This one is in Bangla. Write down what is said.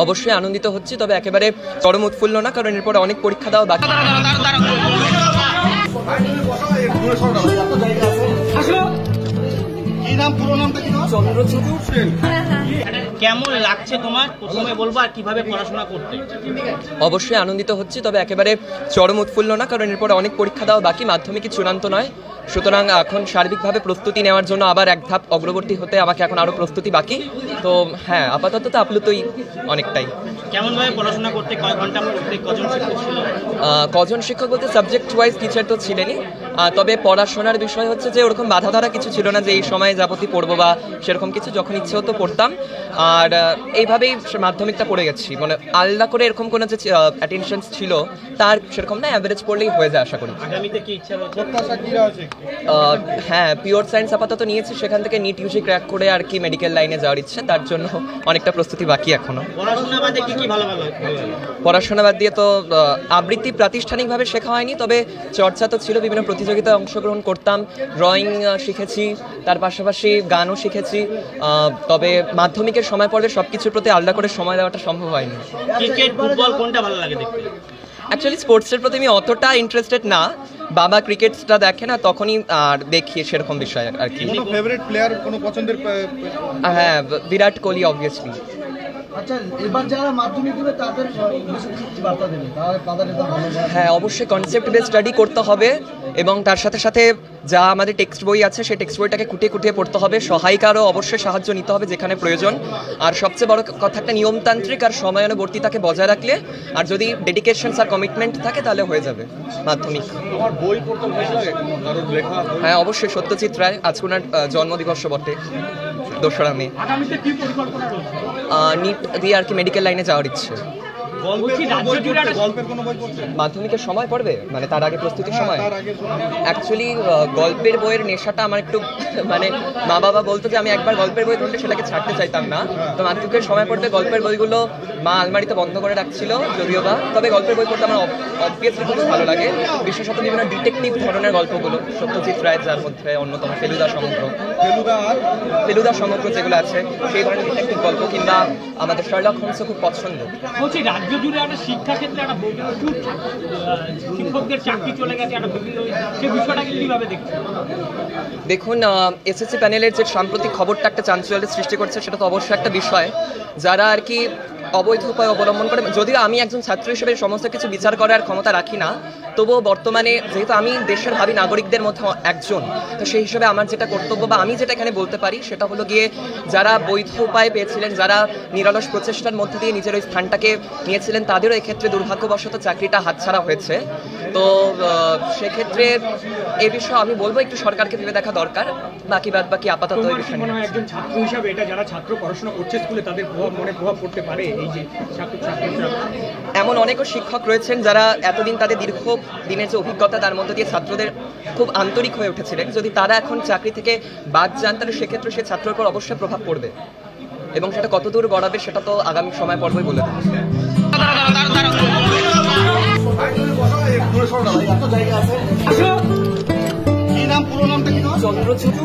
অবশ্যই আনন্দিত হচ্ছি, তবে একেবারে চরম উৎফুল্ল না, কারণ এরপরে অনেক পরীক্ষা দেওয়া বাকি। কেমন লাগছে তোমার, প্রথমে বলবো, আর কিভাবে পড়াশোনা করতে? অবশ্যই আনন্দিত হচ্ছি, তবে একেবারে চরম উৎফুল্ল না, কারণ এরপরে অনেক পরীক্ষা দেওয়া বাকি, মাধ্যমিকই চূড়ান্ত নয়। সুতরাং এখন সার্বিকভাবে প্রস্তুতি নেওয়ার জন্য আবার এক ধাপ অগ্রবর্তী হতে আমাকে এখন আরও প্রস্তুতি বাকি। তো হ্যাঁ, আপাতত তো আপ্লুতই অনেকটাই। কেমনভাবে পড়াশোনা করতে, কয় ঘন্টা পড়তে, কজন শিক্ষক ছিল? কজন শিক্ষক বলতে সাবজেক্ট ওয়াইজ টিচার তো ছিলেনই, তবে পড়াশোনার বিষয় হচ্ছে যে ওরকম বাধা ধরা কিছু ছিল না যে এই সময়ে যাবতীয় পড়বো বা সেরকম কিছু, যখন ইচ্ছে হতো পড়তাম। আর এইভাবেই মাধ্যমিকটা পড়ে গেছি, মানে আলাদা করে এরকম কোনো যে অ্যাটেনশন ছিল তার সেরকম না, অ্যাভারেজ পড়লেই হয়ে যায় আশা করি। আগামীতে কি ইচ্ছা রয়েছে? হ্যাঁ, পিওর সায়েন্স আপাতত নিয়েছি, সেখান থেকে নিট ইউজি ক্র্যাক করে আর কি মেডিকেল লাইনে যাওয়ার ইচ্ছে, তার জন্য অনেকটা প্রস্তুতি বাকি এখনো। পড়াশোনা বাদে কি ভালো পড়াশোনা বাদ দিয়ে তো আবৃত্তি প্রাতিষ্ঠানিকভাবে শেখা হয়নি, তবে চর্চা তো ছিল, বিভিন্ন প্রতিযোগিতায় অংশগ্রহণ করতাম, ড্রয়িং শিখেছি, তার পাশাপাশি গানও শিখেছি। তবে মাধ্যমিকের সময় পড়বে সব কিছুর প্রতি আলাদা করে সময় দেওয়াটা সম্ভব হয়নি। ক্রিকেট, ফুটবল কোনটা ভালো লাগে দেখতে? অ্যাকচুয়ালি স্পোর্টসের প্রতি আমি অতটা ইন্টারেস্টেড না, বাবা ক্রিকেটটা দেখে না, তখনই আর দেখি সেরকম বিষয় আর কি। কোনো ফেভারিট প্লেয়ার, কোনো পছন্দের? হ্যাঁ, বিরাট কোহলি অবভিয়াসলি। আচ্ছা, এবার যারা মাধ্যমিক দেবে তাদের বার্তা দেবে, হ্যাঁ, অবশ্যই কনসেপ্ট বেস স্টাডি করতে হবে, এবং তার সাথে সাথে যা আমাদের টেক্সট বই আছে সেই টেক্সট বইটাকে খুঁটিয়ে খুঁটিয়ে পড়তে হবে, সহায়িকারও অবশ্যই সাহায্য নিতে হবে যেখানে প্রয়োজন। আর সবচেয়ে বড় কথা, একটা নিয়মতান্ত্রিক আর সময়ানুবর্তিতাকে বজায় রাখলে আর যদি ডেডিকেশনস আর কমিটমেন্ট থাকে তাহলে হয়ে যাবে মাধ্যমিক। আমার বই পড়তে ভালো লাগে, কারোর লেখা? হ্যাঁ, অবশ্যই সত্যজিৎ রায়, আজকে ওনার জন্মদিবস বটে, 2রা মে। নিট দিয়ে আর কি মেডিকেল লাইনে যাওয়ার ইচ্ছে। মাধ্যমিকের সময় পড়বে, মানে তার আগে প্রস্তুতির সময়? অ্যাকচুয়ালি গল্পের বইয়ের নেশাটা আমার একটু মানে মা বাবা বলতো যে আমি একবার গল্পের বই ধরলে সেটাকে ছাড়তে চাইতাম না, তো মাধ্যমিকের সময় পড়তে গল্পের বইগুলো মা আলমারিতে বন্ধ করে রাখছিল যদিও বা, তবে গল্পের বই পড়তে আমার অবভিয়াসলি খুব ভালো লাগে, বিশেষত বিভিন্ন ডিটেকটিভ ধরনের গল্পগুলো, সত্যজিৎ রায় যার মধ্যে অন্যতম ফেলুদা সমগ্র যেগুলো আছে সেই ধরনের ডিটেকটিভ গল্প, কিংবা আমাদের শার্লক হোমসও খুব পছন্দ। রাজ্য জুড়ে একটা শিক্ষাক্ষেত্রে একটা শিক্ষকদের চাকরি চলে গেছে, সেই বিষয়টাকে কিভাবে দেখছেন? দেখুন, এসএসসি প্যানেলের যে সাম্প্রতিক খবরটা একটা চাঞ্চল্যের সৃষ্টি করছে, সেটা তো অবশ্যই একটা বিষয়। যারা আর কি অবৈধ উপায় অবলম্বন করে, যদিও আমি একজন ছাত্র হিসেবে সমস্ত কিছু বিচার করার ক্ষমতা রাখি না, তবুও বর্তমানে যেহেতু আমি দেশের ভাবী নাগরিকদের মধ্যে একজন, তো সেই হিসেবে আমার যেটা কর্তব্য বা আমি যেটা এখানে বলতে পারি সেটা হলো গিয়ে, যারা বৈধ উপায় পেয়েছিলেন, যারা নিরলস প্রচেষ্টার মধ্যে দিয়ে নিজের ওই স্থানটাকে নিয়েছিলেন, তাদেরও এক্ষেত্রে দুর্ভাগ্যবশত চাকরিটা হাতছাড়া হয়েছে। তো সেক্ষেত্রে এ বিষয়ে আমি বলবো একটু সরকারকে ভেবে দেখা দরকার, বাকি আপাতত একজন ছাত্র হিসাবে এটা যারা ছাত্র পড়াশোনা করছে স্কুলে, তাদের প্রভাব পড়তে পারে এই যে এমন অনেকও শিক্ষক রয়েছেন যারা এতদিন তাদের দীর্ঘ দিনের যে অভিজ্ঞতা তার মধ্যে দিয়ে ছাত্রদের খুব আন্তরিক হয়ে উঠেছিলেন, যদি তারা এখন চাকরি থেকে বাদ যান তাহলে সেক্ষেত্রে সে ছাত্রের উপর অবশ্যই প্রভাব পড়বে, এবং সেটা কতদূর গড়াবে সেটা তো আগামী সময় পর্বই বলে দেবে। কি নাম, পুরো নামটা কি? চন্দ্রচূড়।